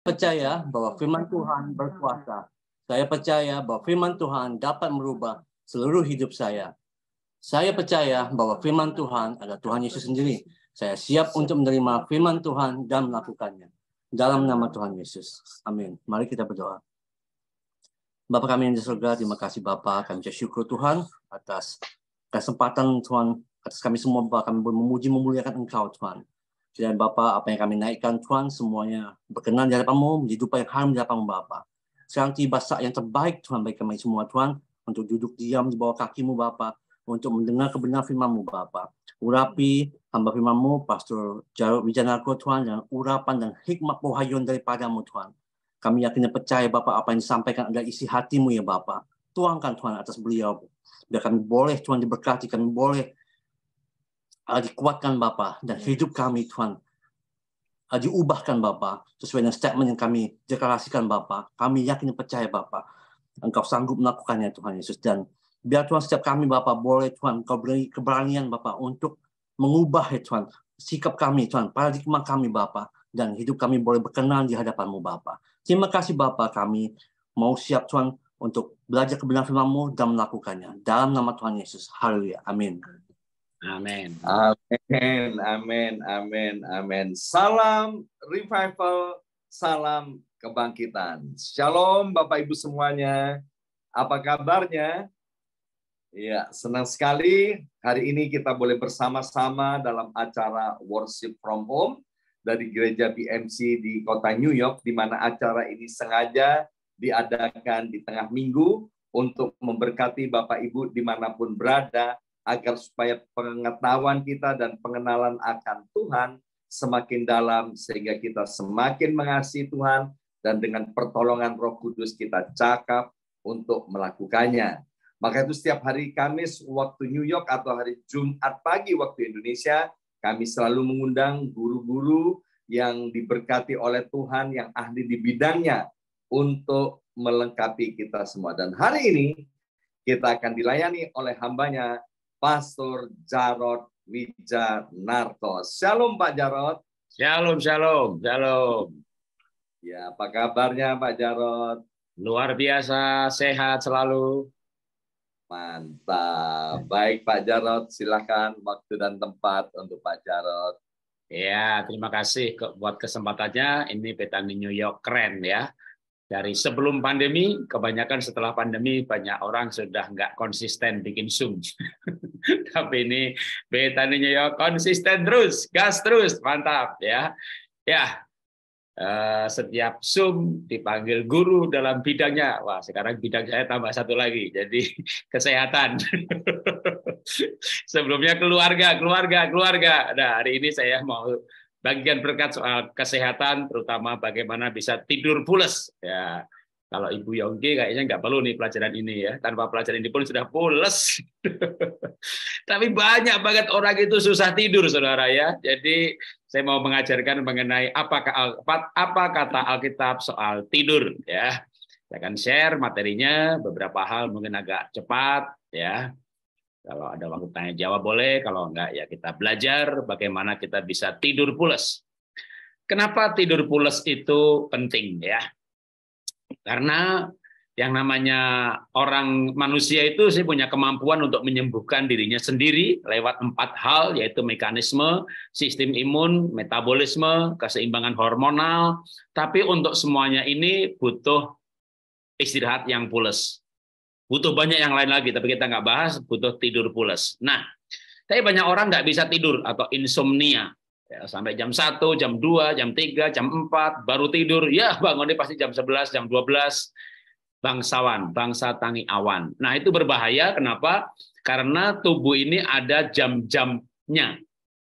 percaya bahwa firman Tuhan berkuasa. Saya percaya bahwa firman Tuhan dapat merubah seluruh hidup saya. Saya percaya bahwa firman Tuhan adalah Tuhan Yesus sendiri. Saya siap untuk menerima firman Tuhan dan melakukannya. Dalam nama Tuhan Yesus. Amin. Mari kita berdoa. Bapa kami yang di surga, terima kasih Bapa. Kami bersyukur Tuhan atas kesempatan Tuhan, atas kami semua Bapa, kami memuji memuliakan Engkau Tuhan. Dan Bapa, apa yang kami naikkan Tuhan, semuanya berkenan di hadapan-Mu, menjadi upah yang harum di hadapan-Mu Bapa. Sekarang tiba saat yang terbaik Tuhan bagi kami semua Tuhan, untuk duduk diam di bawah kaki-Mu Bapa, untuk mendengar kebenaran firman-Mu Bapa. Urapi hamba firman-Mu, Pastor Jarod Wijanarko Tuhan, dengan urapan dan hikmat pohayun daripada-Mu Tuhan. Kami yakin dan percaya Bapa, apa yang disampaikan adalah isi hati-Mu ya Bapa. Tuangkan Tuhan atas beliau. Biar kami boleh Tuhan diberkati, kami boleh dikuatkan Bapa, dan hidup kami Tuhan diubahkan Bapa, sesuai dengan statement yang kami deklarasikan Bapa. Kami yakin dan percaya Bapa, Engkau sanggup melakukannya Tuhan Yesus. Dan biar Tuhan setiap kami Bapa boleh Tuhan, Engkau beri keberanian Bapa untuk mengubah ya Tuhan, sikap kami Tuhan, paradigma kami Bapa, dan hidup kami boleh berkenan di hadapan-Mu Bapa. Terima kasih Bapa, kami mau siap Tuhan untuk belajar kebenaran firman-Mu dan melakukannya. Dalam nama Tuhan Yesus. Haleluya. Amin. Amin. Amin. Amin. Amin. Amin. Salam revival, salam kebangkitan. Shalom Bapak Ibu semuanya. Apa kabarnya? Ya, senang sekali hari ini kita boleh bersama-sama dalam acara Worship from Home dari Gereja BMC di kota New York, di mana acara ini sengaja diadakan di tengah minggu untuk memberkati Bapak Ibu dimanapun berada, agar supaya pengetahuan kita dan pengenalan akan Tuhan semakin dalam, sehingga kita semakin mengasihi Tuhan, dan dengan pertolongan Roh Kudus kita cakap untuk melakukannya. Maka itu setiap hari Kamis waktu New York atau hari Jumat pagi waktu Indonesia, kami selalu mengundang guru-guru yang diberkati oleh Tuhan, yang ahli di bidangnya, untuk melengkapi kita semua. Dan hari ini kita akan dilayani oleh hambanya, Pastor Jarod Wijanarko. Shalom Pak Jarod. Shalom, shalom, shalom. Ya, apa kabarnya Pak Jarod? Luar biasa, sehat selalu. Mantap. Baik Pak Jarod, silakan waktu dan tempat untuk Pak Jarod. Ya, terima kasih buat kesempatannya. Ini Betani New York keren ya. Dari sebelum pandemi, kebanyakan setelah pandemi banyak orang sudah nggak konsisten bikin Zoom. Tapi ini Betani New York konsisten terus, gas terus, mantap ya. Ya, setiap Zoom dipanggil guru dalam bidangnya. Wah, sekarang bidang saya tambah satu lagi, jadi kesehatan. Sebelumnya keluarga. Nah, hari ini saya mau bagian berkat soal kesehatan, terutama bagaimana bisa tidur pules. Ya, kalau Ibu Yongki kayaknya nggak perlu nih pelajaran ini ya. Tanpa pelajaran ini pun sudah pules. Tapi banyak banget orang itu susah tidur, saudara ya. Jadi saya mau mengajarkan mengenai apa kata Alkitab soal tidur ya. Saya akan share materinya, beberapa hal mungkin agak cepat ya. Kalau ada waktu tanya jawab boleh, kalau enggak ya kita belajar bagaimana kita bisa tidur pules. Kenapa tidur pules itu penting ya? Karena yang namanya orang manusia itu sih punya kemampuan untuk menyembuhkan dirinya sendiri lewat 4 hal, yaitu mekanisme, sistem imun, metabolisme, keseimbangan hormonal. Tapi untuk semuanya ini butuh istirahat yang pules. Butuh banyak yang lain lagi, tapi kita nggak bahas, butuh tidur pules. Nah, tapi banyak orang nggak bisa tidur atau insomnia. Ya, sampai jam 1, jam 2, jam 3, jam 4, baru tidur. Ya, bangunnya pasti jam 11, jam 12. Bangsawan, bangsa tangi awan. Nah, itu berbahaya. Kenapa? Karena tubuh ini ada jam-jamnya.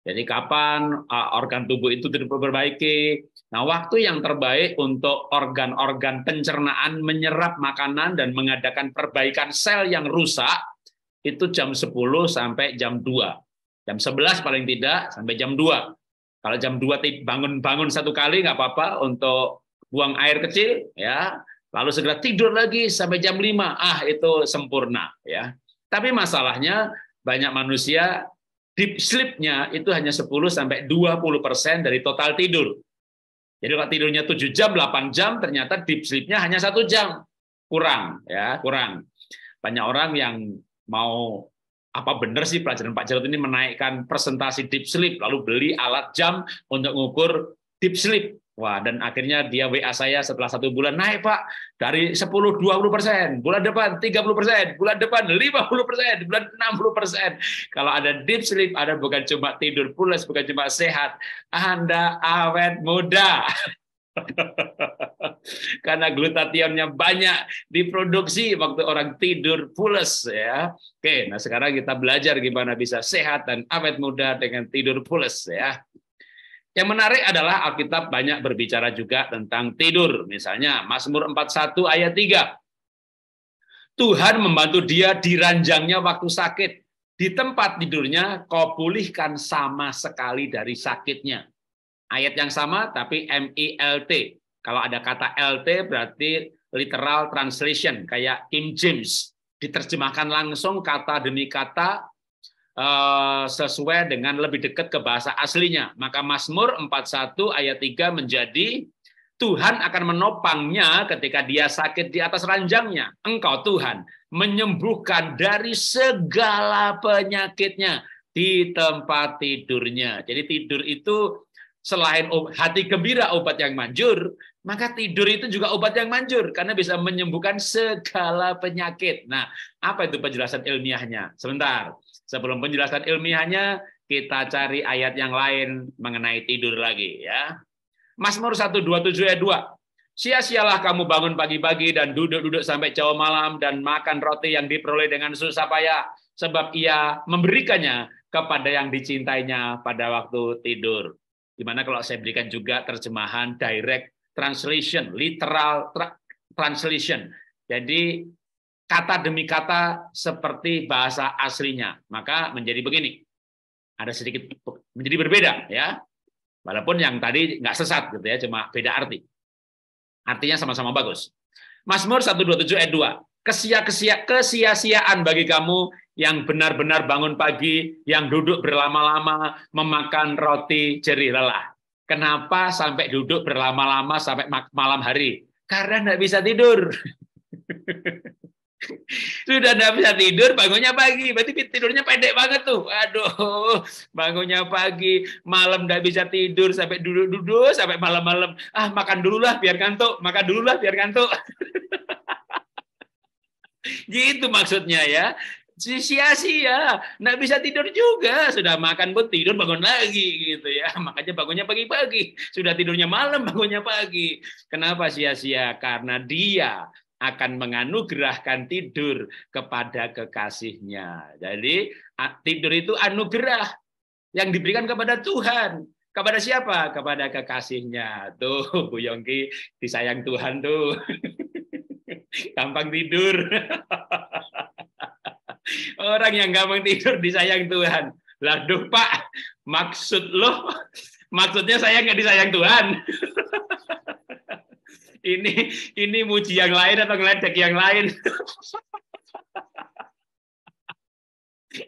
Jadi kapan organ tubuh itu diperbaiki. Nah, waktu yang terbaik untuk organ-organ pencernaan menyerap makanan dan mengadakan perbaikan sel yang rusak itu jam 10 sampai jam 2. Jam 11 paling tidak sampai jam 2. Kalau jam 2 bangun satu kali nggak apa-apa untuk buang air kecil ya. Lalu segera tidur lagi sampai jam 5. Itu sempurna ya. Tapi masalahnya banyak manusia deep sleep-nya itu hanya 10 sampai 20% dari total tidur. Jadi kalau tidurnya 7 jam, 8 jam, ternyata deep sleep-nya hanya 1 jam. Kurang, ya, kurang. Banyak orang yang mau, apa benar sih pelajaran Pak Jarod ini menaikkan presentasi deep sleep, lalu beli alat jam untuk mengukur deep sleep. Wah, dan akhirnya dia WA saya setelah 1 bulan, naik Pak, dari 10-20%, bulan depan 30%, bulan depan 50%, bulan 60%. Kalau ada deep sleep, Anda bukan cuma tidur pulas, bukan cuma sehat, Anda awet muda. Karena glutationnya banyak diproduksi waktu orang tidur pulas, ya. Oke, nah sekarang kita belajar gimana bisa sehat dan awet muda dengan tidur pulas, ya. Yang menarik adalah Alkitab banyak berbicara juga tentang tidur. Misalnya Mazmur 41 ayat 3. Tuhan membantu dia di ranjangnya waktu sakit. Di tempat tidurnya kau pulihkan sama sekali dari sakitnya. Ayat yang sama tapi MILT. Kalau ada kata LT berarti literal translation kayak King James. Diterjemahkan langsung kata demi kata sesuai dengan lebih dekat ke bahasa aslinya. Maka Mazmur 41 ayat 3 menjadi Tuhan akan menopangnya ketika dia sakit di atas ranjangnya. Engkau Tuhan menyembuhkan dari segala penyakitnya di tempat tidurnya. Jadi tidur itu selain hati gembira obat yang manjur, maka tidur itu juga obat yang manjur karena bisa menyembuhkan segala penyakit. Nah, apa itu penjelasan ilmiahnya? Sebentar. Sebelum penjelasan ilmiahnya, kita cari ayat yang lain mengenai tidur lagi, ya. Mazmur 127 ayat 2. Sia-sialah kamu bangun pagi-pagi dan duduk-duduk sampai jauh malam dan makan roti yang diperoleh dengan susah payah, sebab ia memberikannya kepada yang dicintainya pada waktu tidur. Gimana kalau saya berikan juga terjemahan direct translation, literal translation. Jadi kata demi kata seperti bahasa aslinya. Maka menjadi begini. Ada sedikit menjadi berbeda, ya. Walaupun yang tadi nggak sesat gitu ya, cuma beda arti. Artinya sama-sama bagus. Mazmur 127 ayat 2. Kesia-siaan bagi kamu yang benar-benar bangun pagi, yang duduk berlama-lama, memakan roti jerih lelah. Kenapa sampai duduk berlama-lama sampai malam hari? Karena nggak bisa tidur. Sudah nggak bisa tidur, bangunnya pagi. Berarti tidurnya pendek banget tuh. Aduh, bangunnya pagi, malam nggak bisa tidur, sampai duduk-duduk, sampai malam-malam. Ah, makan dulu lah biar ngantuk, makan dulu lah biar ngantuk. Gitu maksudnya ya. Sia-sia, nggak bisa tidur juga. Sudah makan pun tidur, bangun lagi gitu ya. Makanya bangunnya pagi-pagi. Sudah tidurnya malam, bangunnya pagi. Kenapa sia-sia? Karena dia akan menganugerahkan tidur kepada kekasihnya. Jadi tidur itu anugerah yang diberikan kepada Tuhan. Kepada siapa? Kepada kekasihnya. Tuh, Bu Yongki disayang Tuhan tuh. Gampang tidur. Orang yang gampang tidur disayang Tuhan. Lah, duh Pak, maksudnya saya nggak disayang Tuhan. Ini muji yang lain atau ngeledek yang lain?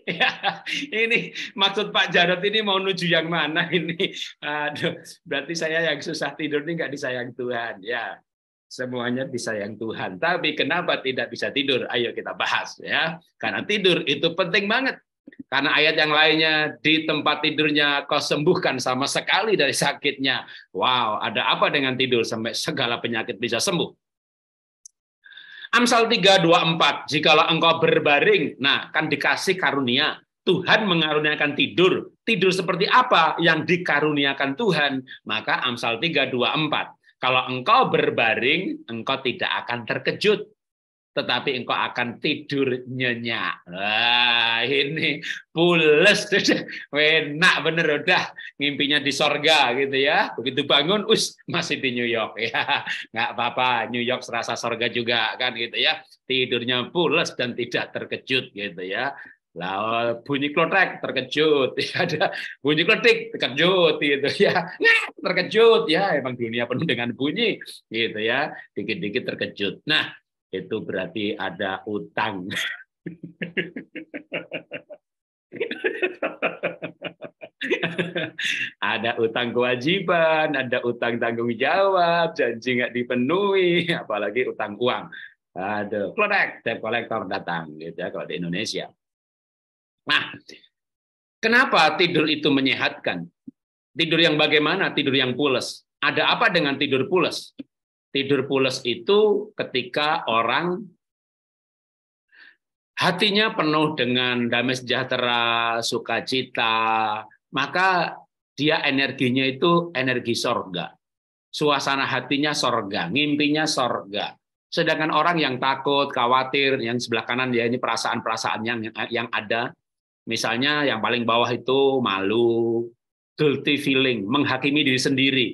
Ya, ini maksud Pak Jarod ini mau nuju yang mana ini? Aduh, berarti saya yang susah tidur ini nggak disayang Tuhan. Ya, semuanya disayang Tuhan. Tapi kenapa tidak bisa tidur? Ayo kita bahas ya. Karena tidur itu penting banget. Karena ayat yang lainnya, di tempat tidurnya kau sembuhkan sama sekali dari sakitnya. Wow, ada apa dengan tidur sampai segala penyakit bisa sembuh? Amsal 3:24, jikalau engkau berbaring, nah kan dikasih karunia. Tuhan mengaruniakan tidur. Tidur seperti apa yang dikaruniakan Tuhan? Maka Amsal 3:24. Kalau engkau berbaring, engkau tidak akan terkejut, tetapi engkau akan tidur nyenyak. Wah, ini pules, enak bener udah ngimpinya di sorga gitu ya. Begitu bangun, masih di New York ya, nggak apa-apa. New York serasa sorga juga kan gitu ya. Tidurnya pules dan tidak terkejut gitu ya. Lah bunyi klotek terkejut, ada bunyi kletik terkejut gitu ya, terkejut ya. Emang dunia penuh dengan bunyi gitu ya, dikit-dikit terkejut. Nah, itu berarti ada utang. Ada utang kewajiban, ada utang tanggung jawab, janji nggak dipenuhi, apalagi utang uang. Aduh, debt collector datang gitu ya kalau di Indonesia. Nah, kenapa tidur itu menyehatkan? Tidur yang bagaimana? Tidur yang pules. Ada apa dengan tidur pules? Tidur pules itu ketika orang hatinya penuh dengan damai sejahtera, sukacita, maka dia energinya itu energi sorga. Suasana hatinya sorga, ngimpinya sorga. Sedangkan orang yang takut, khawatir, yang sebelah kanan ya ini perasaan-perasaan yang ada. Misalnya yang paling bawah itu malu, guilty feeling, menghakimi diri sendiri.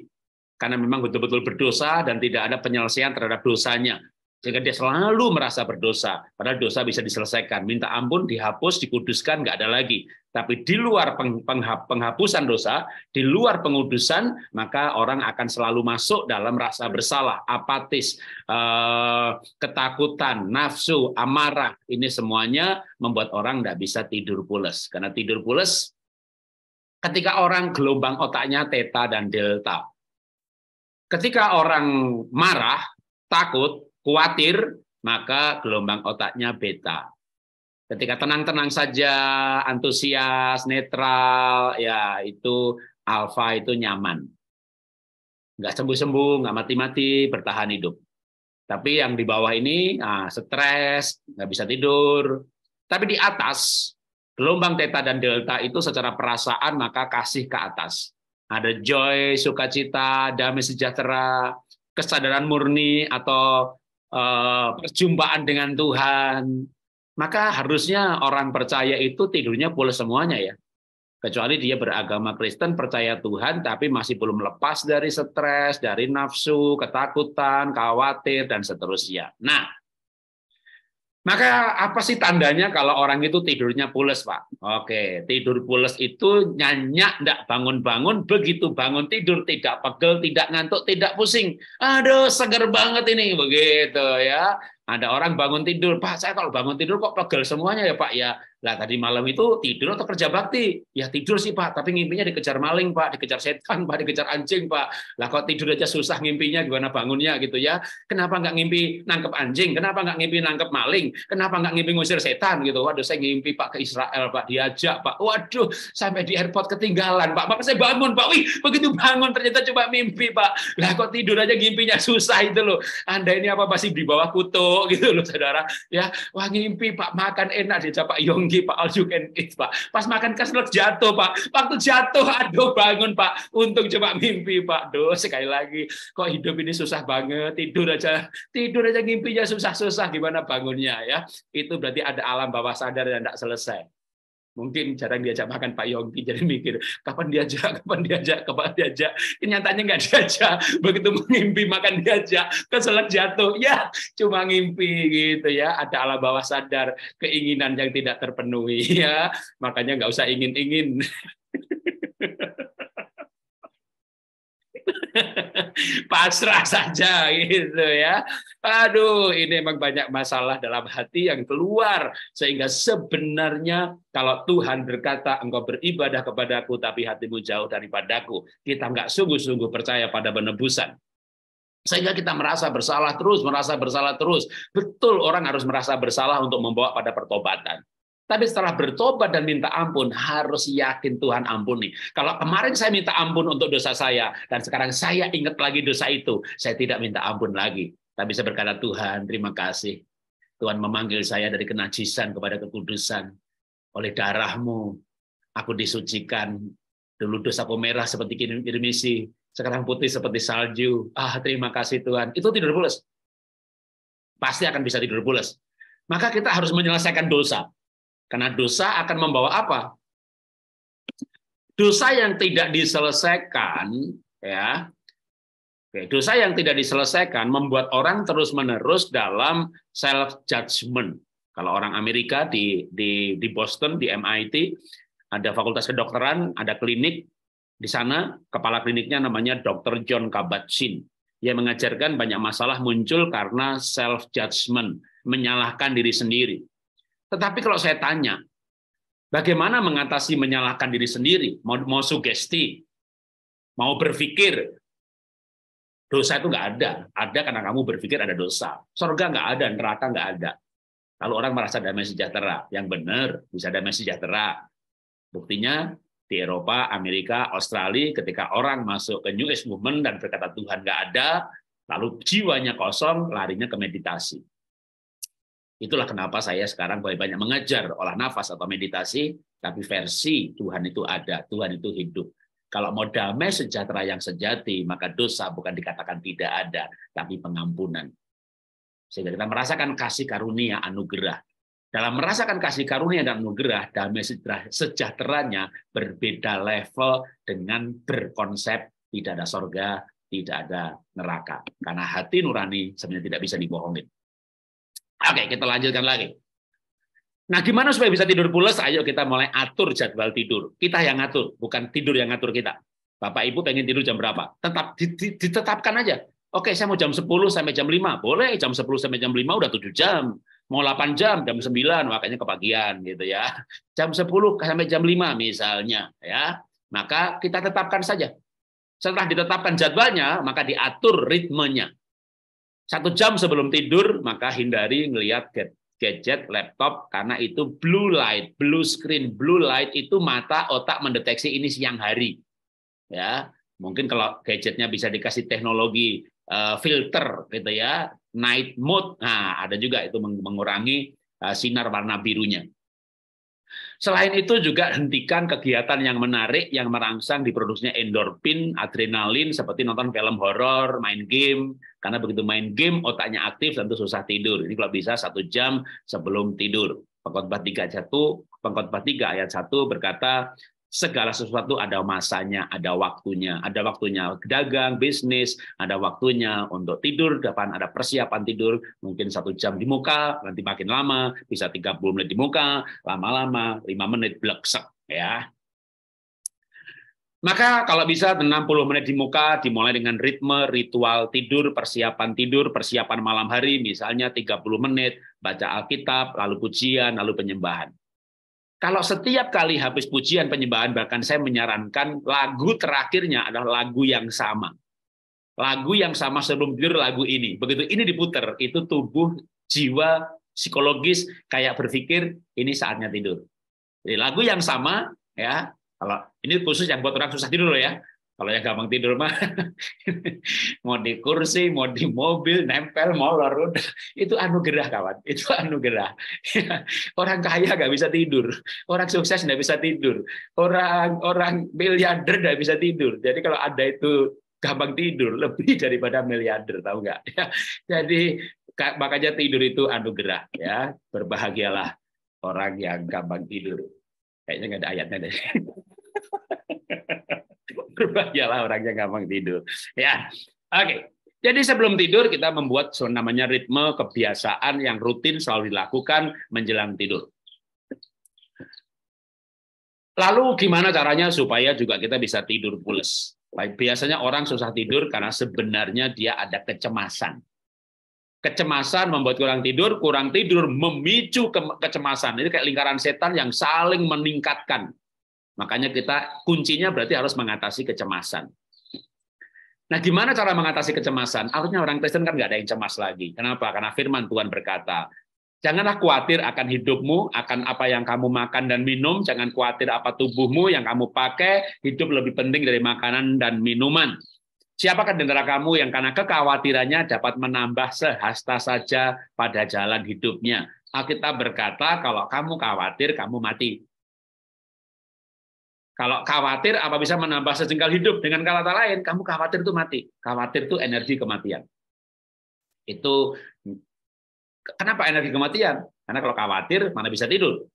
Karena memang betul-betul berdosa dan tidak ada penyelesaian terhadap dosanya. Sehingga dia selalu merasa berdosa. Padahal dosa bisa diselesaikan. Minta ampun, dihapus, dikuduskan, nggak ada lagi. Tapi di luar penghapusan dosa, di luar pengudusan, maka orang akan selalu masuk dalam rasa bersalah, apatis, ketakutan, nafsu, amarah. Ini semuanya membuat orang nggak bisa tidur pules. Karena tidur pules, ketika orang gelombang otaknya theta dan delta. Ketika orang marah, takut, khawatir, maka gelombang otaknya beta. Ketika tenang-tenang saja, antusias, netral, ya itu alfa, itu nyaman. Nggak sembuh-sembuh, nggak mati-mati, bertahan hidup. Tapi yang di bawah ini, stres, nggak bisa tidur. Tapi di atas, gelombang theta dan delta itu secara perasaan maka kasih ke atas. Ada joy, sukacita, damai sejahtera, kesadaran murni atau perjumpaan dengan Tuhan, maka harusnya orang percaya itu tidurnya pules semuanya ya. Kecuali dia beragama Kristen, percaya Tuhan, tapi masih belum lepas dari stres, dari nafsu, ketakutan, khawatir, dan seterusnya. Nah, maka apa sih tandanya kalau orang itu tidurnya pules, Pak? Oke, tidur pules itu nyanyak, enggak bangun-bangun, begitu bangun tidur tidak pegel, tidak ngantuk, tidak pusing. Aduh, seger banget ini, begitu ya. Ada orang bangun tidur, Pak, saya kalau bangun tidur kok pegel semuanya ya, Pak? Ya, lah tadi malam itu tidur atau kerja bakti? Ya tidur sih, Pak, tapi ngimpinya dikejar maling, Pak, dikejar setan, Pak, dikejar anjing, Pak. Lah kok tidur aja susah ngimpinya, gimana bangunnya gitu ya? Kenapa nggak ngimpi nangkep anjing? Kenapa nggak ngimpi nangkep maling? Kenapa nggak ngimpi ngusir setan gitu? Waduh, saya ngimpi Pak ke Israel, Pak, diajak, Pak. Waduh, sampai di airport ketinggalan, Pak. Maka saya bangun, Pak. Wih, begitu bangun ternyata cuma mimpi, Pak. Lah kok tidur aja ngimpinya susah itu loh. Anda ini apa masih di bawah kutu gitu loh, saudara? Ya, wah ngimpi, Pak, makan enak dia Pak Yonggi, Pak, all you can eat, Pak. Pas makan keselak jatuh, Pak. Waktu jatuh, aduh bangun, Pak. Untung cuma mimpi, Pak. Duh, sekali lagi, kok hidup ini susah banget. Tidur aja ngimpinya susah-susah, gimana bangunnya ya? Itu berarti ada alam bawah sadar yang tidak selesai. Mungkin jarang diajak makan Pak Yongki, jadi mikir kapan diajak. Kenyataannya nggak diajak. Begitu mengimpi makan diajak, keselak jatuh. Ya, cuma ngimpi gitu ya. Ada alam bawah sadar, keinginan yang tidak terpenuhi ya. Makanya nggak usah ingin-ingin. Pasrah saja gitu ya. Aduh, ini memang banyak masalah dalam hati yang keluar, sehingga sebenarnya kalau Tuhan berkata engkau beribadah kepadaku tapi hatimu jauh daripadaku, kita nggak sungguh-sungguh percaya pada penebusan. Sehingga kita merasa bersalah terus. Betul, orang harus merasa bersalah untuk membawa pada pertobatan. Tapi setelah bertobat dan minta ampun, harus yakin Tuhan ampuni. Kalau kemarin saya minta ampun untuk dosa saya, dan sekarang saya ingat lagi dosa itu, saya tidak minta ampun lagi. Tapi saya berkata, Tuhan, terima kasih. Tuhan memanggil saya dari kenajisan kepada kekudusan. Oleh darah-Mu, aku disucikan. Dulu dosaku merah seperti kirmisi, sekarang putih seperti salju. Terima kasih Tuhan. Itu tidur pules. Pasti akan bisa tidur pules. Maka kita harus menyelesaikan dosa. Karena dosa akan membawa apa? Dosa yang tidak diselesaikan, ya. Dosa yang tidak diselesaikan membuat orang terus-menerus dalam self-judgment. Kalau orang Amerika di Boston, di MIT, ada fakultas kedokteran, ada klinik. Di sana, kepala kliniknya namanya Dr. John Kabat-Zinn. Dia mengajarkan banyak masalah muncul karena self-judgment, menyalahkan diri sendiri. Tetapi kalau saya tanya, Bagaimana mengatasi menyalahkan diri sendiri, mau sugesti, mau berpikir dosa itu nggak ada karena kamu berpikir ada dosa. Surga nggak ada, neraka nggak ada. Kalau orang merasa damai sejahtera, yang benar bisa damai sejahtera. Buktinya di Eropa, Amerika, Australia, ketika orang masuk ke New Age Movement dan berkata Tuhan nggak ada, lalu jiwanya kosong, larinya ke meditasi. Itulah kenapa saya sekarang banyak mengajar olah nafas atau meditasi, tapi versi Tuhan itu ada, Tuhan itu hidup. Kalau mau damai sejahtera yang sejati, maka dosa bukan dikatakan tidak ada, tapi pengampunan. Sehingga kita merasakan kasih karunia anugerah. Dalam merasakan kasih karunia dan anugerah, damai sejahteranya berbeda level dengan berkonsep tidak ada sorga, tidak ada neraka. Karena hati nurani sebenarnya tidak bisa dibohongin. Oke, kita lanjutkan lagi. Nah, gimana supaya bisa tidur pulas? Ayo kita mulai atur jadwal tidur. Kita yang ngatur, bukan tidur yang ngatur kita. Bapak Ibu pengen tidur jam berapa? Tetap ditetapkan aja. Oke, saya mau jam 10 sampai jam 5. Boleh, jam 10 sampai jam 5 udah 7 jam. Mau 8 jam, jam 9, makanya kepagian gitu ya. Jam 10 sampai jam 5 misalnya, ya. Maka kita tetapkan saja. Setelah ditetapkan jadwalnya, maka diatur ritmenya. 1 jam sebelum tidur, maka hindari ngelihat gadget, laptop, karena itu blue light, blue screen. Blue light itu mata otak mendeteksi ini siang hari. Ya, mungkin kalau gadgetnya bisa dikasih teknologi filter, gitu ya, night mode. Nah, ada juga itu mengurangi sinar warna birunya. Selain itu juga hentikan kegiatan yang menarik, yang merangsang diproduksinya endorfin, adrenalin, seperti nonton film horor, main game. Karena begitu main game, otaknya aktif, tentu susah tidur. Ini kalau bisa 1 jam sebelum tidur. Pengkhotbah 3 ayat 1 berkata, segala sesuatu ada masanya, ada waktunya. Ada waktunya dagang, bisnis, ada waktunya untuk tidur, depan ada persiapan tidur, mungkin 1 jam di muka, nanti makin lama, bisa 30 menit di muka, lama-lama 5 menit bleksek, ya. Maka kalau bisa 60 menit di muka, dimulai dengan ritme, ritual tidur, persiapan malam hari, misalnya 30 menit, baca Alkitab, lalu pujian, lalu penyembahan. Kalau setiap kali habis pujian penyembahan, bahkan saya menyarankan lagu terakhirnya adalah lagu yang sama. Lagu yang sama sebelum tidur, lagu ini. Begitu ini diputer, itu tubuh, jiwa, psikologis kayak berpikir ini saatnya tidur. Jadi lagu yang sama, ya. Kalau ini khusus yang buat orang susah tidur loh ya. Kalau yang gampang tidur mah mau di kursi, mau di mobil, nempel, molor, udah. Itu anugerah kawan, itu anugerah. Orang kaya nggak bisa tidur, orang sukses nggak bisa tidur, orang miliarder nggak bisa tidur. Jadi kalau ada itu gampang tidur, lebih daripada miliarder, tahu nggak? Jadi makanya tidur itu anugerah, ya. Berbahagialah orang yang gampang tidur. Kayaknya nggak ada ayatnya deh. Berbahagialah orang yang gampang tidur. Ya, oke. Jadi sebelum tidur kita membuat namanya ritme kebiasaan yang rutin selalu dilakukan menjelang tidur. Lalu gimana caranya supaya juga kita bisa tidur pules? Biasanya orang susah tidur karena sebenarnya dia ada kecemasan. Kecemasan membuat kurang tidur memicu kecemasan. Ini kayak lingkaran setan yang saling meningkatkan. Makanya kita kuncinya berarti harus mengatasi kecemasan. Nah, gimana cara mengatasi kecemasan? Harusnya orang Kristen kan nggak ada yang cemas lagi. Kenapa? Karena firman Tuhan berkata, janganlah khawatir akan hidupmu, akan apa yang kamu makan dan minum. Jangan khawatir apa tubuhmu yang kamu pakai. Hidup lebih penting dari makanan dan minuman. Siapakah di antara kamu yang karena kekhawatirannya dapat menambah sehasta saja pada jalan hidupnya? Alkitab berkata, kalau kamu khawatir, kamu mati. Kalau khawatir, apa bisa menambah sejengkal hidup? Dengan kata lain, kamu khawatir itu mati. Khawatir itu energi kematian. Itu kenapa energi kematian? Karena kalau khawatir, mana bisa tidur.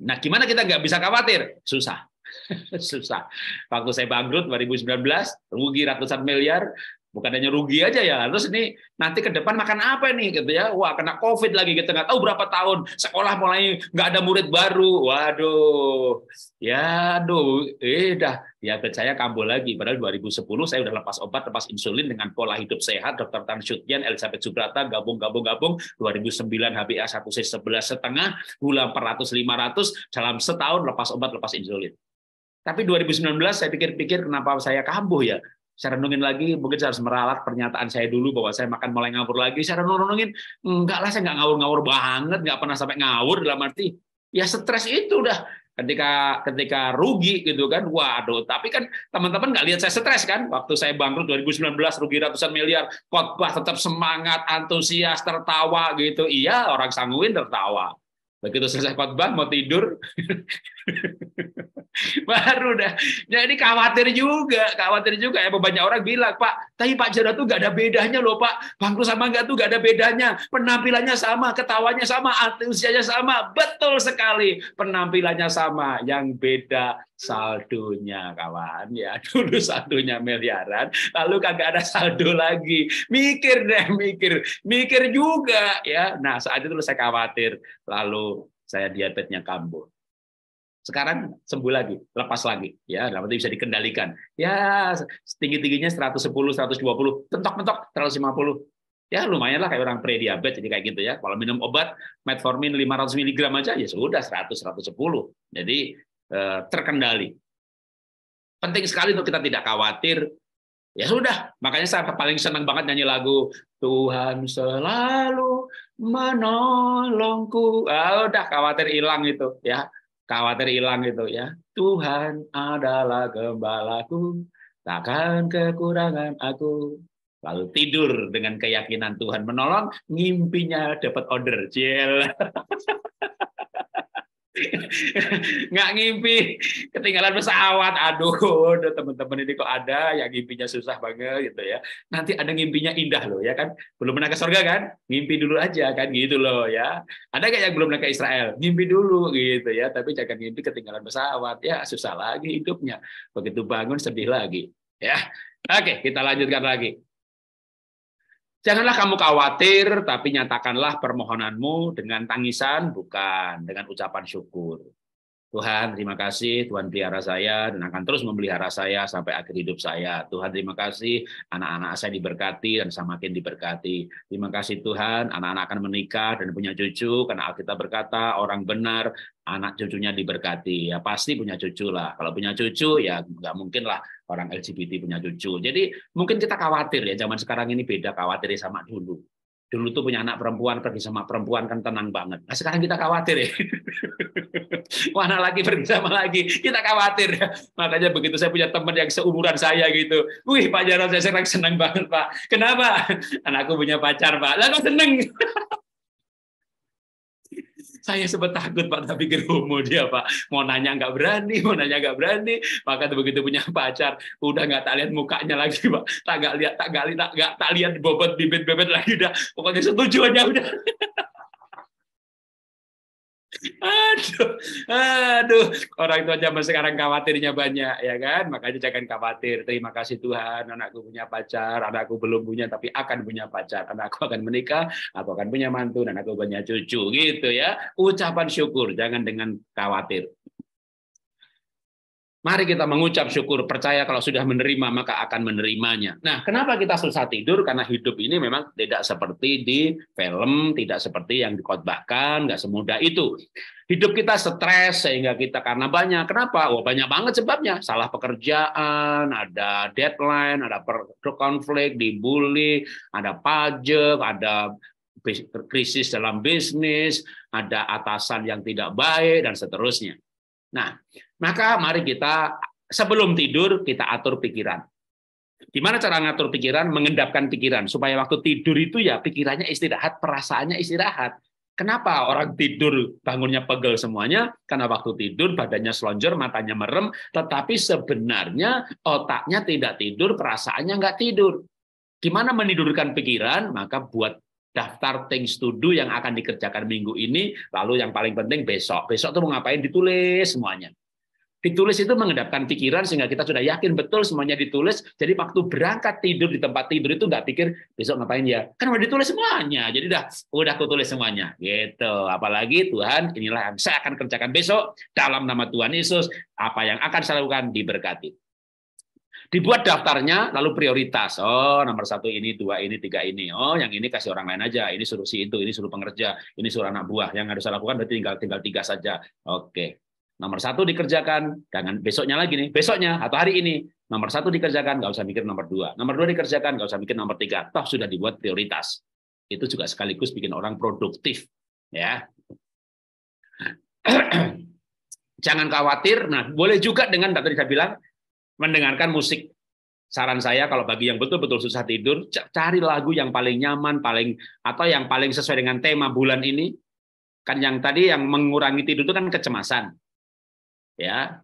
Nah, gimana kita nggak bisa khawatir? Susah. Susah. Waktu saya bangkrut 2019, rugi ratusan miliar, Bukan hanya rugi aja ya, terus ini nanti ke depan makan apa nih gitu ya? Wah, kena COVID lagi, kita nggak tahu berapa tahun sekolah mulai nggak ada murid baru. Waduh, ya aduh, dah diabetes saya kambuh lagi. Padahal 2010 saya udah lepas obat, lepas insulin dengan pola hidup sehat, Dr. Tan Shutian, Elizabeth Subrata, gabung. 2009 HbA 1C11,5, gula 400-500, dalam setahun lepas obat, lepas insulin. Tapi 2019 saya pikir-pikir kenapa saya kambuh ya? Saya renungin lagi, mungkin saya harus meralat pernyataan saya dulu bahwa saya makan mulai ngawur lagi. Saya renungin, enggak lah, saya nggak ngawur-ngawur banget, nggak pernah sampai ngawur, dalam arti ya stres itu udah ketika rugi gitu kan. Waduh, tapi kan teman-teman nggak lihat saya stres kan? Waktu saya bangkrut 2019 rugi ratusan miliar, khotbah tetap semangat, antusias, tertawa gitu. Iya, orang Sanguin tertawa. Begitu selesai khotbah mau tidur, baru dah. Jadi khawatir juga ya. Banyak orang bilang, Pak, tapi Pak Jarod tuh nggak ada bedanya loh, Pak. Bangkrut sama nggak tuh nggak ada bedanya. Penampilannya sama, ketawanya sama, antusiasnya sama. Betul sekali, penampilannya sama. Yang beda saldonya, kawan. Ya, dulu saldonya miliaran, lalu kagak ada saldo lagi. Mikir juga ya. Nah, saat itu saya khawatir, lalu saya diabetesnya kambuh. Sekarang sembuh lagi, lepas lagi, ya, berarti bisa dikendalikan. Ya, tinggi-tingginya 110, 120, mentok-mentok 150. Ya, lumayan lah kayak orang pre-diabetes, jadi kayak gitu ya. Kalau minum obat metformin 500 mg aja, ya sudah 100, 110. Jadi terkendali. Penting sekali untuk kita tidak khawatir. Ya sudah, makanya saya paling senang banget nyanyi lagu Tuhan selalu menolongku. Udah khawatir hilang itu, ya. Khawatir hilang itu ya. Tuhan adalah gembalaku, takkan kekurangan aku. Lalu tidur dengan keyakinan Tuhan menolong, ngimpinya dapat order. Ciel. Nggak ngimpi ketinggalan pesawat. Aduh, teman-teman ini kok ada yang ngimpinya susah banget gitu ya. Nanti ada ngimpinya indah loh ya kan. Belum pernah ke surga kan? Ngimpi dulu aja kan gitu loh ya. Ada nggak yang belum pernah ke Israel? Ngimpi dulu gitu ya. Tapi jangan ngimpi ketinggalan pesawat. Ya susah lagi hidupnya. Begitu bangun sedih lagi. Ya. Oke, kita lanjutkan lagi. Janganlah kamu khawatir, tapi nyatakanlah permohonanmu dengan tangisan, bukan dengan ucapan syukur. Tuhan, terima kasih, Tuhan pelihara saya dan akan terus memelihara saya sampai akhir hidup saya. Tuhan, terima kasih, anak-anak saya diberkati dan semakin diberkati. Terima kasih Tuhan, anak-anak akan menikah dan punya cucu, karena Alkitab berkata, orang benar, anak cucunya diberkati. Ya pasti punya cucu lah. Kalau punya cucu, ya nggak mungkin lah orang LGBT punya cucu. Jadi mungkin kita khawatir ya, zaman sekarang ini beda khawatirnya sama dulu. Dulu tuh punya anak perempuan, pergi sama perempuan kan tenang banget. Nah sekarang kita khawatir ya. Mana lagi pergi sama lagi, kita khawatir. Makanya begitu saya punya teman yang seumuran saya gitu. Wih Pak Jarod, saya sekarang senang banget Pak. Kenapa? Anakku punya pacar Pak. Lah kok seneng? Saya sempat takut Pak, tapi pikir homo dia Pak. Mau nanya nggak berani, Maka begitu punya pacar, udah nggak tak lihat mukanya lagi Pak. Tak lihat bobot bibit-bibit lagi dah. Pokoknya setuju aja udah. Aduh, orang tua zaman sekarang khawatirnya banyak ya kan, makanya jangan khawatir. Terima kasih Tuhan, anakku punya pacar, anakku belum punya tapi akan punya pacar, anakku akan menikah, aku akan punya mantu dan aku punya cucu gitu ya. Ucapan syukur, jangan dengan khawatir. Mari kita mengucap syukur, percaya kalau sudah menerima maka akan menerimanya. Nah, kenapa kita susah tidur? Karena hidup ini memang tidak seperti di film, tidak seperti yang dikhotbahkan, nggak semudah itu. Hidup kita stres sehingga kita karena banyak. Kenapa? Wah, banyak banget sebabnya. Salah pekerjaan, ada deadline, ada konflik, dibully, ada pajak, ada krisis dalam bisnis, ada atasan yang tidak baik, dan seterusnya. Nah, maka mari kita sebelum tidur kita atur pikiran. Gimana cara ngatur pikiran? Mengendapkan pikiran supaya waktu tidur itu ya pikirannya istirahat, perasaannya istirahat. Kenapa orang tidur bangunnya pegel semuanya? Karena waktu tidur badannya selonjor, matanya merem, tetapi sebenarnya otaknya tidak tidur, perasaannya nggak tidur. Gimana menidurkan pikiran? Maka buat daftar things to do yang akan dikerjakan minggu ini, lalu yang paling penting besok. Besok tuh mau ngapain ditulis semuanya. Ditulis itu mengendapkan pikiran sehingga kita sudah yakin betul semuanya ditulis. Jadi waktu berangkat tidur di tempat tidur itu nggak pikir besok ngapain ya. Kan udah ditulis semuanya. Jadi udah aku tulis semuanya. Gitu. Apalagi Tuhan, inilah yang saya akan kerjakan besok dalam nama Tuhan Yesus. Apa yang akan saya lakukan diberkati. Dibuat daftarnya, lalu prioritas. Oh, nomor 1 ini, 2 ini, 3 ini. Oh, yang ini kasih orang lain aja. Ini suruh si itu, ini suruh pengerja, ini suruh anak buah. Yang harus saya lakukan berarti tinggal 3 saja. Oke. Nomor 1 dikerjakan, jangan besoknya lagi nih, besoknya atau hari ini. Nomor 1 dikerjakan, nggak usah mikir nomor 2. Nomor 2 dikerjakan, nggak usah mikir nomor 3. Toh sudah dibuat prioritas. Itu juga sekaligus bikin orang produktif. Ya. Jangan khawatir. Nah, boleh juga dengan tadi saya bilang mendengarkan musik. Saran saya kalau bagi yang betul-betul susah tidur, cari lagu yang paling nyaman, atau yang paling sesuai dengan tema bulan ini. Kan yang tadi yang mengurangi tidur itu kan kecemasan. Ya,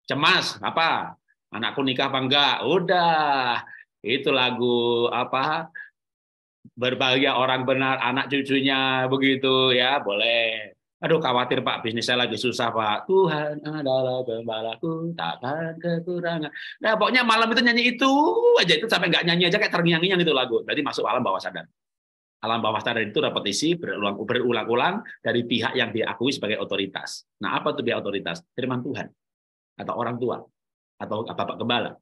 cemas apa? Anakku nikah apa enggak? Udah, itu lagu apa? Berbahagia orang benar, anak cucunya begitu ya, boleh. Aduh, khawatir Pak, bisnis saya lagi susah Pak. Tuhan adalah gembalaku, takkan kekurangan. Nah, pokoknya malam itu nyanyi itu aja, itu sampai nggak nyanyi aja kayak terngiang-ngiang itu lagu. Berarti masuk alam bawah sadar. Alam bawah sadar itu repetisi berulang-ulang dari pihak yang diakui sebagai otoritas. Nah, apa itu pihak otoritas? Firman Tuhan atau orang tua atau Bapak Gembala.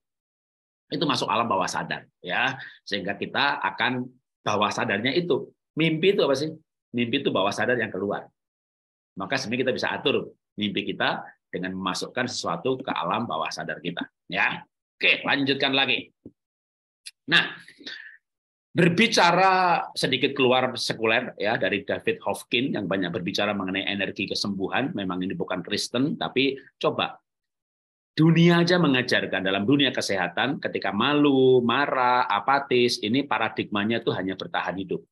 Itu masuk alam bawah sadar ya. Sehingga kita akan bawah sadarnya itu. Mimpi itu apa sih? Mimpi itu bawah sadar yang keluar. Maka sebenarnya kita bisa atur mimpi kita dengan memasukkan sesuatu ke alam bawah sadar kita. Ya, oke, lanjutkan lagi. Nah, berbicara sedikit keluar sekuler ya dari David Hawkins yang banyak berbicara mengenai energi kesembuhan. Memang ini bukan Kristen, tapi coba dunia aja mengajarkan dalam dunia kesehatan ketika malu, marah, apatis, ini paradigmanya itu hanya bertahan hidup.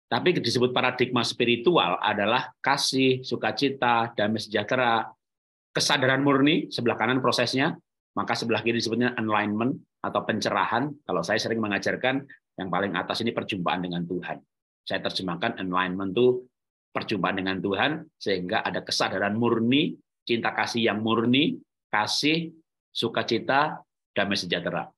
Tapi disebut paradigma spiritual adalah kasih, sukacita, damai sejahtera, kesadaran murni, sebelah kanan prosesnya, maka sebelah kiri disebutnya enlightenment atau pencerahan. Kalau saya sering mengajarkan, yang paling atas ini perjumpaan dengan Tuhan. Saya terjemahkan enlightenment itu perjumpaan dengan Tuhan, sehingga ada kesadaran murni, cinta kasih yang murni, kasih, sukacita, damai sejahtera.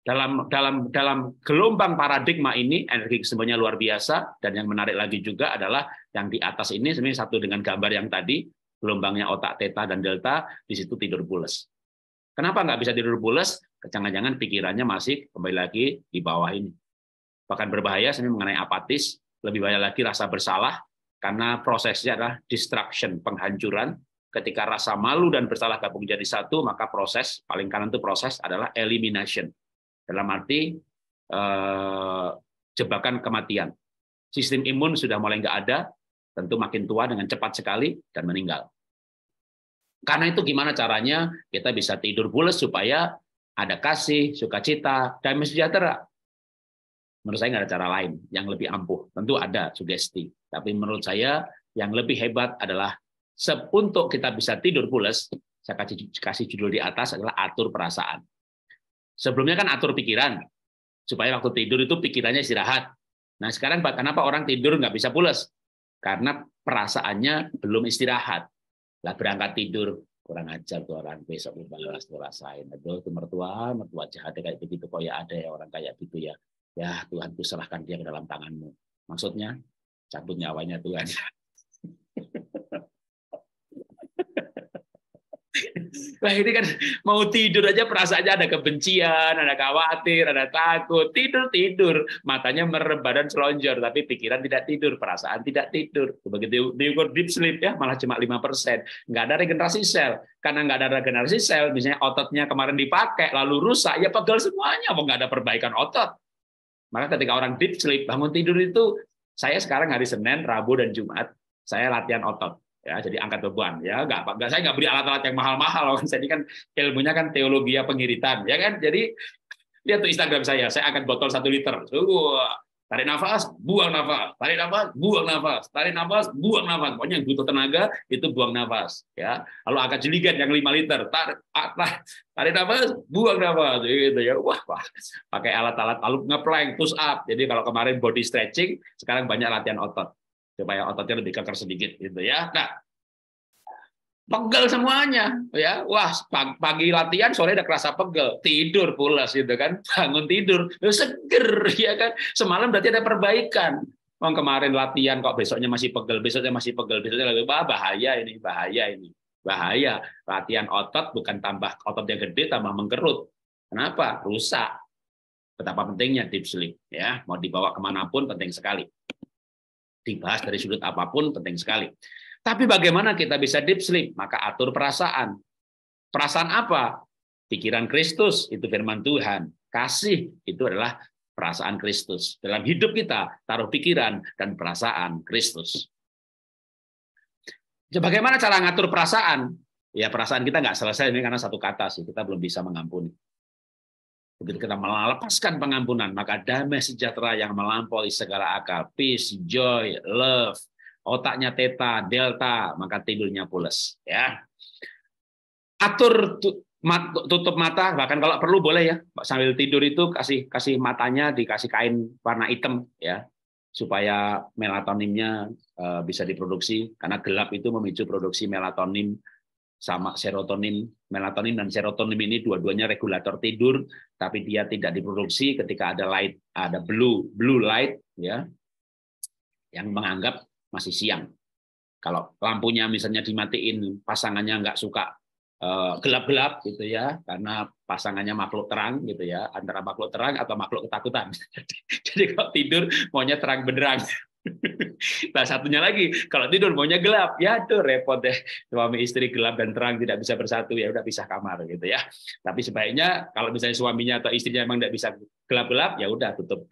Dalam gelombang paradigma ini energi kesembuhannya luar biasa, dan yang menarik lagi juga adalah yang di atas ini sebenarnya satu dengan gambar yang tadi, gelombangnya otak theta dan delta, di situ tidur pules. Kenapa nggak bisa tidur pules? Jangan-jangan pikirannya masih kembali lagi di bawah ini. Bahkan berbahaya sebenarnya mengenai apatis, lebih banyak lagi rasa bersalah, karena prosesnya adalah destruction, penghancuran. Ketika rasa malu dan bersalah gabung jadi satu, maka proses, paling kanan itu proses adalah elimination. Dalam arti jebakan kematian. Sistem imun sudah mulai nggak ada, tentu makin tua dengan cepat sekali dan meninggal. Karena itu gimana caranya kita bisa tidur pules supaya ada kasih, sukacita, damai sejahtera? Menurut saya nggak ada cara lain yang lebih ampuh. Tentu ada sugesti, tapi menurut saya yang lebih hebat adalah untuk kita bisa tidur pules. Saya kasih judul di atas adalah atur perasaan. Sebelumnya kan atur pikiran, supaya waktu tidur itu pikirannya istirahat. Nah sekarang kenapa orang tidur nggak bisa pules? Karena perasaannya belum istirahat. Lah berangkat tidur, kurang ajar tuh orang, besok balas tuh rasain. Aduh, itu mertua jahat kayak begitu, kok ya ada ya orang kayak gitu ya. Ya Tuhan, ku serahkan dia ke dalam tanganmu. Maksudnya, cabut nyawanya Tuhan. Nah ini kan mau tidur aja perasaannya ada kebencian, ada khawatir, ada takut. Tidur, matanya merem, badan selonjor, tapi pikiran tidak tidur, perasaan tidak tidur. Begitu diukur deep sleep ya malah cuma 5%. Nggak ada regenerasi sel. Karena nggak ada regenerasi sel, misalnya ototnya kemarin dipakai lalu rusak, ya pegel semuanya, mau nggak ada perbaikan otot. Maka ketika orang deep sleep, bangun tidur itu, saya sekarang hari Senin, Rabu, dan Jumat, saya latihan otot. Ya, jadi angkat beban ya, saya nggak beri alat-alat yang mahal-mahal. Jadi kan ilmunya kan teologi pengiritan ya kan. Jadi lihat tuh Instagram saya angkat botol 1 liter. Tarik nafas, buang nafas, tarik nafas, buang nafas, tarik nafas, buang nafas. Pokoknya yang butuh tenaga itu buang nafas ya. Lalu angkat jeligen yang 5 liter, tarik nafas, buang nafas gitu ya. Wah, pakai alat-alat, lalu ngeplank, push up. Jadi kalau kemarin body stretching, sekarang banyak latihan otot supaya ototnya lebih keker sedikit gitu ya. Nah, pegel semuanya, ya. Wah, pagi latihan, sore udah kerasa pegel, tidur pulas gitu kan, bangun tidur, seger, ya kan. Semalam berarti ada perbaikan. Oh, kemarin latihan kok besoknya masih pegel, besoknya masih pegel, besoknya lagi bahaya ini, bahaya ini, bahaya. Latihan otot bukan tambah ototnya gede, tambah mengkerut. Kenapa? Rusak. Betapa pentingnya deep sleep, ya. Mau dibawa kemanapun penting sekali. Dibahas dari sudut apapun penting sekali. Tapi bagaimana kita bisa deep sleep? Maka atur perasaan. Perasaan apa? Pikiran Kristus, itu firman Tuhan. Kasih, itu adalah perasaan Kristus. Dalam hidup kita, taruh pikiran dan perasaan Kristus. Bagaimana cara ngatur perasaan? Ya, perasaan kita nggak selesai ini karena satu kata sih, kita belum bisa mengampuni. Begitu kita melepaskan pengampunan, maka damai sejahtera yang melampaui segala akal, peace, joy, love, otaknya theta, delta, maka tidurnya pules. Ya, atur tutup mata, bahkan kalau perlu boleh ya sambil tidur itu kasih matanya dikasih kain warna hitam ya, supaya melatoninnya bisa diproduksi, karena gelap itu memicu produksi melatonin sama serotonin. Melatonin dan serotonin ini dua-duanya regulator tidur, tapi dia tidak diproduksi ketika ada light, ada blue light ya, yang menganggap masih siang. Kalau lampunya misalnya dimatiin, pasangannya nggak suka gelap-gelap gitu ya, karena pasangannya makhluk terang gitu ya, antara makhluk terang atau makhluk ketakutan. Jadi kalau tidur maunya terang benderang. Nah, satunya lagi, kalau tidur maunya gelap, ya tuh repot deh. Suami istri gelap dan terang tidak bisa bersatu, ya udah pisah kamar gitu ya. Tapi sebaiknya kalau misalnya suaminya atau istrinya memang tidak bisa gelap-gelap, ya udah tutup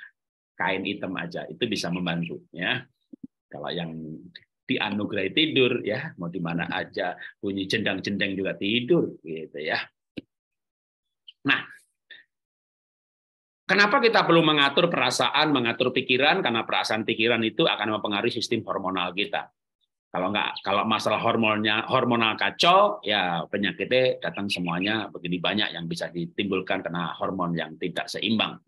kain hitam aja, itu bisa membantu ya. Kalau yang dianugerahi tidur ya, mau di mana aja, bunyi jendang-jendeng juga tidur gitu ya. Nah, kenapa kita perlu mengatur perasaan, mengatur pikiran? Karena perasaan pikiran itu akan mempengaruhi sistem hormonal kita. Kalau masalah hormonal kacau, ya penyakitnya datang semuanya begini banyak yang bisa ditimbulkan karena hormon yang tidak seimbang.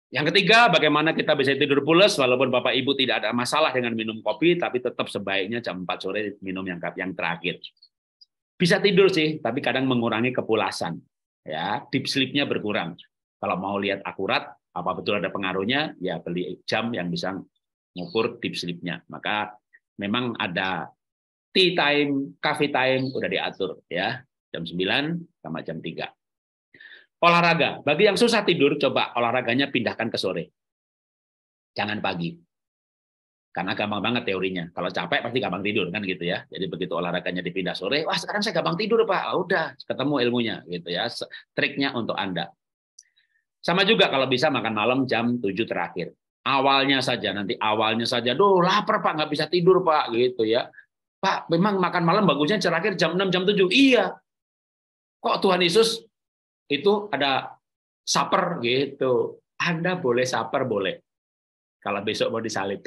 Yang ketiga, bagaimana kita bisa tidur pulas walaupun Bapak Ibu tidak ada masalah dengan minum kopi, tapi tetap sebaiknya jam 4 sore minum yang terakhir. Bisa tidur sih, tapi kadang mengurangi kepulasan. Ya, deep sleep-nya berkurang. Kalau mau lihat akurat, apa betul ada pengaruhnya, ya beli jam yang bisa mengukur deep sleep-nya. Maka memang ada tea time, coffee time, udah diatur ya, jam 9 sama jam 3. Olahraga. Bagi yang susah tidur, coba olahraganya pindahkan ke sore. Jangan pagi. Karena gampang banget teorinya. Kalau capek pasti gampang tidur kan gitu ya. Jadi begitu olahraganya dipindah sore, wah sekarang saya gampang tidur Pak. Udah ketemu ilmunya gitu ya. Triknya untuk Anda. Sama juga kalau bisa makan malam jam 7 terakhir. Awalnya saja, duh lapar Pak, nggak bisa tidur Pak gitu ya. Pak, memang makan malam bagusnya terakhir jam 6, jam 7. Iya. Kok Tuhan Yesus itu ada supper gitu. Anda boleh supper, boleh. Kalau besok mau disalib.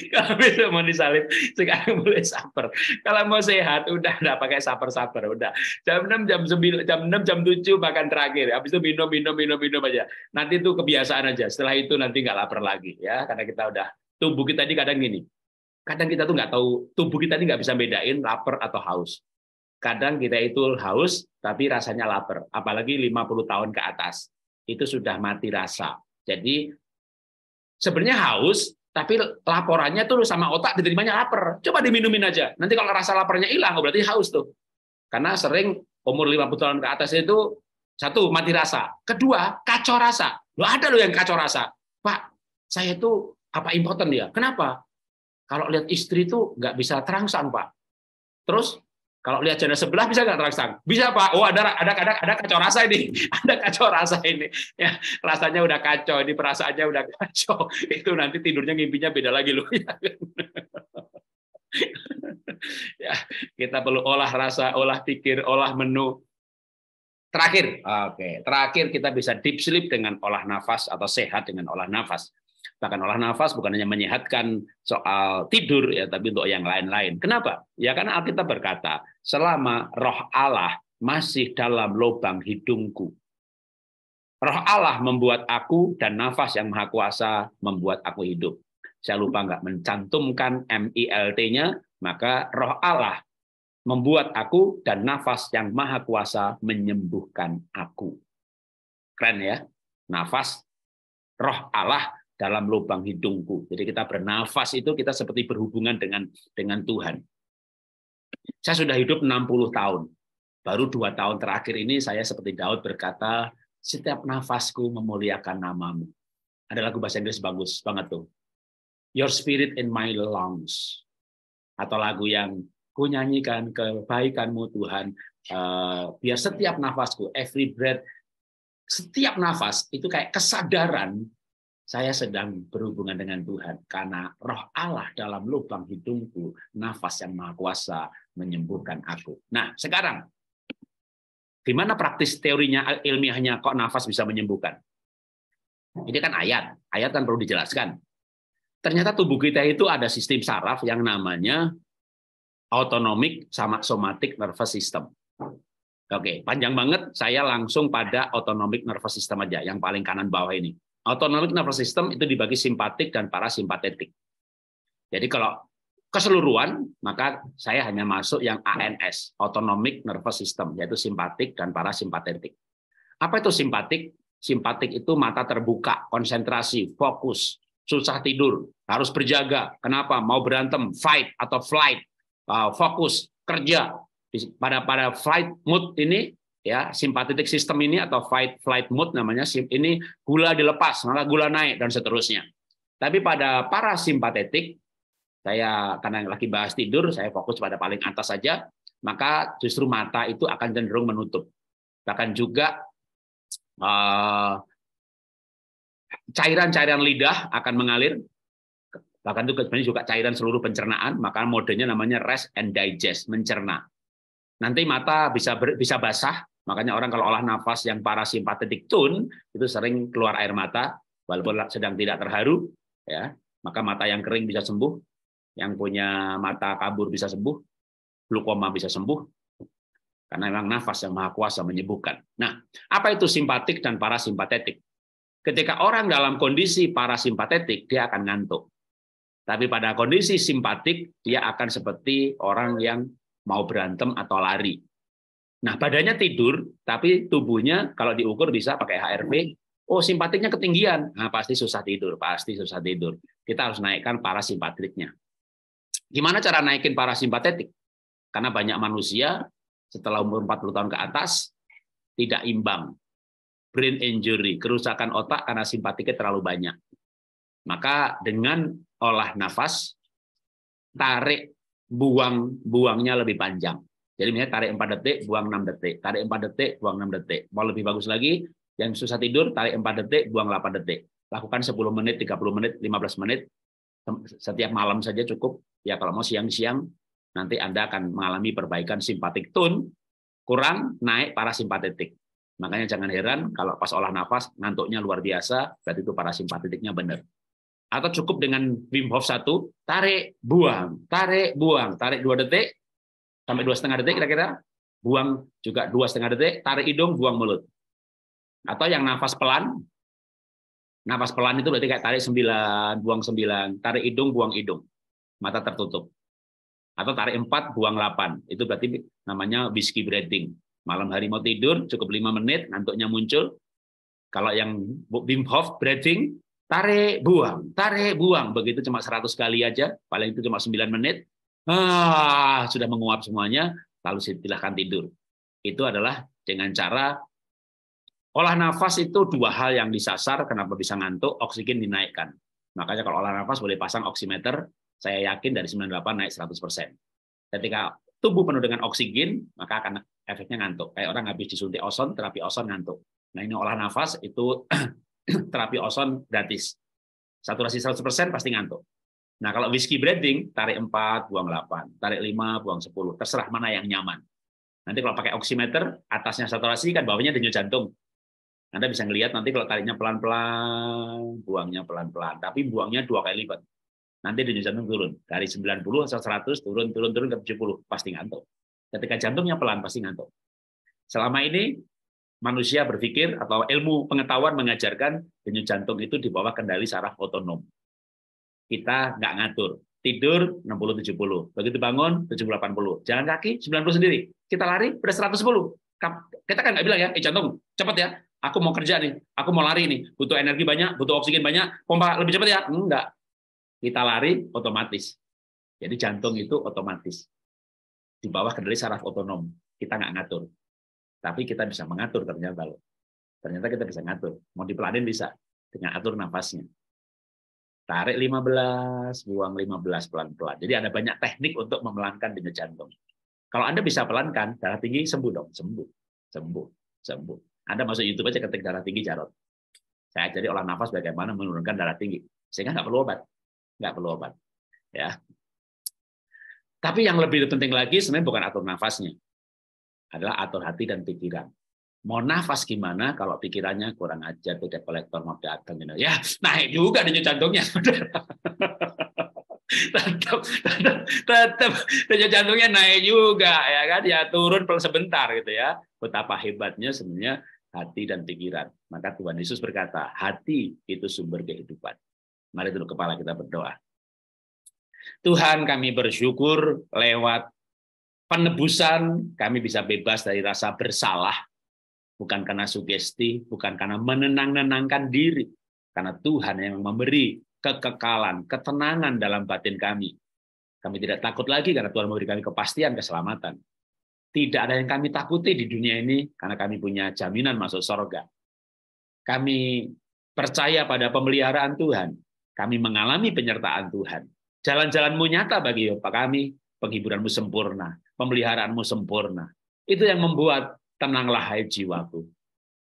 Kalau besok mau disalib, sekarang boleh supper. Kalau mau sehat, udah pakai supper, udah. Jam 6, jam 9, jam 6, jam 7 makan terakhir. Habis itu minum aja. Nanti itu kebiasaan aja. Setelah itu nanti nggak lapar lagi ya, karena kita udah tubuh kita ini kadang gini. Kadang kita tuh nggak tahu, tubuh kita ini nggak bisa bedain lapar atau haus. Kadang kita itu haus, tapi rasanya lapar. Apalagi 50 tahun ke atas. Itu sudah mati rasa. Jadi sebenarnya haus, tapi laporannya tuh sama otak diterimanya lapar. Coba diminumin aja. Nanti kalau rasa laparnya hilang, berarti haus tuh. Karena sering umur 50 tahun ke atas itu, satu, mati rasa. Kedua, kacau rasa. Loh, ada loh yang kacau rasa. Pak, saya itu apa impoten ya? Kenapa? Kalau lihat istri itu nggak bisa terangsang, Pak. Terus kalau lihat janda sebelah bisa nggak terangsang? Bisa, Pak. Oh, ada kacau rasa ini. Ada kacau rasa ini. Ya, rasanya udah kacau, ini perasaannya udah kacau. Itu nanti tidurnya ngimpinya beda lagi loh. Ya, kita perlu olah rasa, olah pikir, olah menu. Terakhir kita bisa deep sleep dengan olah nafas atau sehat dengan olah nafas. Bahkan olah nafas bukan hanya menyehatkan soal tidur ya, tapi untuk yang lain-lain. Kenapa? Ya karena Alkitab berkata, selama roh Allah masih dalam lubang hidungku, Roh Allah membuat aku dan nafas yang maha kuasa membuat aku hidup. Saya lupa nggak mencantumkan MILT-nya, maka roh Allah membuat aku dan nafas yang maha kuasa menyembuhkan aku. Keren ya? Nafas roh Allah dalam lubang hidungku. Jadi kita bernafas itu kita seperti berhubungan dengan Tuhan. Saya sudah hidup 60 tahun. Baru 2 tahun terakhir ini saya seperti Daud berkata, setiap nafasku memuliakan namamu. Ada lagu bahasa Inggris bagus banget tuh. Your spirit in my lungs. Atau lagu yang ku nyanyikan kebaikanmu Tuhan. Biar setiap nafasku, every breath, setiap nafas itu kayak kesadaran saya sedang berhubungan dengan Tuhan. Karena roh Allah dalam lubang hidungku, nafas yang maha kuasa menyembuhkan aku. Nah, sekarang, gimana praktis teorinya, ilmiahnya kok nafas bisa menyembuhkan? Ini kan ayat. Ayat kan perlu dijelaskan. Ternyata tubuh kita itu ada sistem saraf yang namanya autonomic sama somatic nervous system. Oke, panjang banget. Saya langsung pada autonomic nervous system aja, yang paling kanan bawah ini. Autonomic nervous system itu dibagi simpatik dan parasimpatetik. Jadi kalau keseluruhan, maka saya hanya masuk yang ANS, autonomic nervous system, yaitu simpatik dan parasimpatetik. Apa itu simpatik? Simpatik itu mata terbuka, konsentrasi, fokus, susah tidur, harus berjaga. Kenapa? Mau berantem, fight atau flight, fokus, kerja. Pada flight mood ini, ya, simpatetik sistem ini atau fight flight mood namanya, ini gula dilepas, maka gula naik dan seterusnya. Tapi pada parasimpatetik, saya karena lagi bahas tidur, saya fokus pada paling atas saja, maka justru mata itu akan cenderung menutup. Bahkan juga cairan-cairan lidah akan mengalir, bahkan itu sebenarnya juga cairan seluruh pencernaan, maka modenya namanya rest and digest, mencerna. Nanti mata bisa basah, makanya orang kalau olah nafas yang parasimpatetik tone itu sering keluar air mata, walaupun sedang tidak terharu, ya, maka mata yang kering bisa sembuh, yang punya mata kabur bisa sembuh, glaukoma bisa sembuh, karena memang nafas yang maha kuasa menyembuhkan. Nah, apa itu simpatik dan parasimpatetik? Ketika orang dalam kondisi parasimpatetik, dia akan ngantuk. Tapi pada kondisi simpatik, dia akan seperti orang yang mau berantem atau lari. Nah, badannya tidur, tapi tubuhnya kalau diukur bisa pakai HRV, oh simpatiknya ketinggian, nah pasti susah tidur, pasti susah tidur. Kita harus naikkan parasimpatiknya. Gimana cara naikin parasimpatetik? Karena banyak manusia setelah umur 40 tahun ke atas tidak imbang. Brain injury, kerusakan otak karena simpatiknya terlalu banyak. Maka dengan olah nafas, tarik, buangnya lebih panjang. Jadi misalnya tarik 4 detik, buang 6 detik. Tarik 4 detik, buang 6 detik. Mau lebih bagus lagi, yang susah tidur, tarik 4 detik, buang 8 detik. Lakukan 10 menit, 30 menit, 15 menit. Setiap malam saja cukup. Ya kalau mau siang-siang, nanti Anda akan mengalami perbaikan simpatik tone, kurang, naik parasimpatetik. Makanya jangan heran kalau pas olah nafas, ngantuknya luar biasa, berarti itu parasimpatetiknya benar. Atau cukup dengan Wim Hof 1, tarik, buang, tarik, buang, tarik 2 detik, sampai 2,5 detik kira-kira, buang juga 2,5 detik, tarik hidung, buang mulut. Atau yang nafas pelan itu berarti kayak tarik 9, buang 9, tarik hidung, buang hidung, mata tertutup. Atau tarik 4, buang 8, itu berarti namanya whiskey breathing. Malam hari mau tidur, cukup 5 menit, ngantuknya muncul. Kalau yang Wim Hof breathing, tarik, buang. Begitu cuma 100 kali aja, paling itu cuma 9 menit. Sudah menguap semuanya, lalu silahkan tidur. Itu adalah dengan cara olah nafas itu 2 hal yang disasar, kenapa bisa ngantuk, oksigen dinaikkan. Makanya kalau olah nafas boleh pasang oximeter, saya yakin dari 98 naik 100%. Ketika tubuh penuh dengan oksigen, maka akan efeknya ngantuk. Kayak orang habis disuntik ozon, terapi ozon ngantuk. Nah ini olah nafas itu terapi ozon gratis. Saturasi 100% pasti ngantuk. Nah kalau whiskey breathing, tarik 4, buang 8. Tarik 5, buang 10. Terserah mana yang nyaman. Nanti kalau pakai oximeter, atasnya saturasi, kan bawahnya denyut jantung. Anda bisa ngelihat nanti kalau tariknya pelan-pelan, buangnya pelan-pelan. Tapi buangnya 2 kali lipat. Nanti denyut jantung turun. Dari 90 atau 100, turun ke 70. Pasti ngantuk. Ketika jantungnya pelan, pasti ngantuk. Selama ini, manusia berpikir atau ilmu pengetahuan mengajarkan denyut jantung itu di bawah kendali saraf otonom. Kita nggak ngatur. Tidur 60-70. Begitu bangun 70-80. Jalan kaki 90 sendiri. Kita lari udah 110. Kita kan nggak bilang ya, jantung, cepat ya. Aku mau kerja nih, aku mau lari nih. Butuh energi banyak, butuh oksigen banyak, pompa lebih cepat ya. Enggak. Kita lari otomatis. Jadi jantung itu otomatis. Di bawah kendali saraf otonom. Kita nggak ngatur. Tapi kita bisa mengatur ternyata loh. Ternyata kita bisa ngatur. Mau dipelanin bisa. Dengan atur nafasnya. Tarik 15, buang 15 pelan-pelan. Jadi ada banyak teknik untuk memelankan denyut jantung. Kalau Anda bisa pelankan, darah tinggi sembuh dong. Sembuh. Anda masuk YouTube aja ketik darah tinggi Jarod. Saya ajari olah nafas bagaimana menurunkan darah tinggi. Sehingga nggak perlu obat. Ya. Tapi yang lebih penting lagi sebenarnya bukan atur nafasnya. Adalah atur hati dan pikiran. Mau nafas gimana kalau pikirannya kurang ajar, tidak kolektor mau datang gitu. Ya, naik juga denyut jantungnya. tetap denyut jantungnya naik juga ya kan, ya turun sebentar gitu ya. Betapa hebatnya sebenarnya hati dan pikiran. Maka Tuhan Yesus berkata, hati itu sumber kehidupan. Mari dulu kepala kita berdoa. Tuhan, kami bersyukur lewat penebusan kami bisa bebas dari rasa bersalah. Bukan karena sugesti, bukan karena menenang-nenangkan diri. Karena Tuhan yang memberi kekekalan, ketenangan dalam batin kami. Kami tidak takut lagi karena Tuhan memberi kami kepastian, keselamatan. Tidak ada yang kami takuti di dunia ini karena kami punya jaminan masuk surga. Kami percaya pada pemeliharaan Tuhan. Kami mengalami penyertaan Tuhan. Jalan-jalanmu nyata bagi kami, penghiburanmu sempurna, pemeliharaanmu sempurna. Itu yang membuat tenanglah hai jiwaku.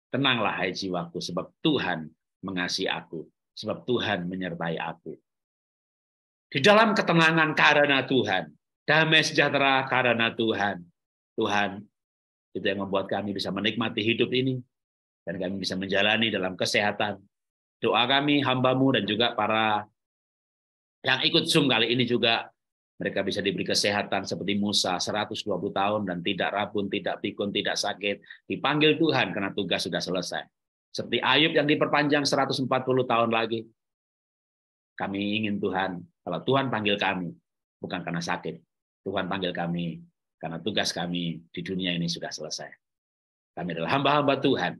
Tenanglah hai jiwaku, sebab Tuhan mengasihi aku, sebab Tuhan menyertai aku. Di dalam ketenangan karena Tuhan, damai sejahtera karena Tuhan. Tuhan, itu yang membuat kami bisa menikmati hidup ini, dan kami bisa menjalani dalam kesehatan. Doa kami, hamba-Mu, dan juga para yang ikut Zoom kali ini juga, mereka bisa diberi kesehatan seperti Musa, 120 tahun dan tidak rabun, tidak pikun, tidak sakit. Dipanggil Tuhan karena tugas sudah selesai. Seperti Ayub yang diperpanjang 140 tahun lagi. Kami ingin Tuhan, kalau Tuhan panggil kami, bukan karena sakit. Tuhan panggil kami karena tugas kami di dunia ini sudah selesai. Kami adalah hamba-hamba Tuhan.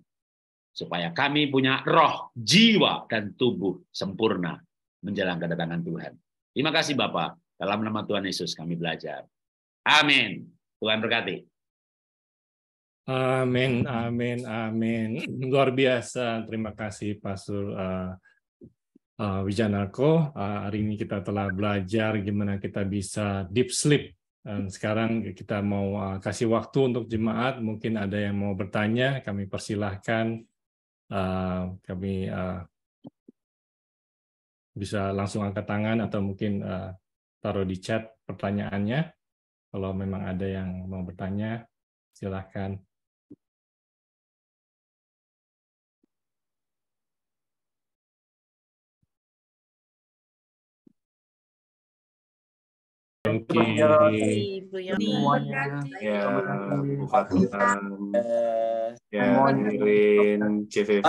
Supaya kami punya roh, jiwa, dan tubuh sempurna menjelang kedatangan Tuhan. Terima kasih Bapak. Dalam nama Tuhan Yesus kami belajar. Amin. Tuhan berkati. Amin, amin, amin. Luar biasa. Terima kasih Pastor Wijanarko. Hari ini kita telah belajar gimana kita bisa deep sleep. Dan sekarang kita mau kasih waktu untuk jemaat. Mungkin ada yang mau bertanya. Kami persilahkan. Kami bisa langsung angkat tangan atau mungkin taruh di chat pertanyaannya. Kalau memang ada yang mau bertanya, silakan. Oke. Ya, Bu Fatima, ya, Irin, CVV.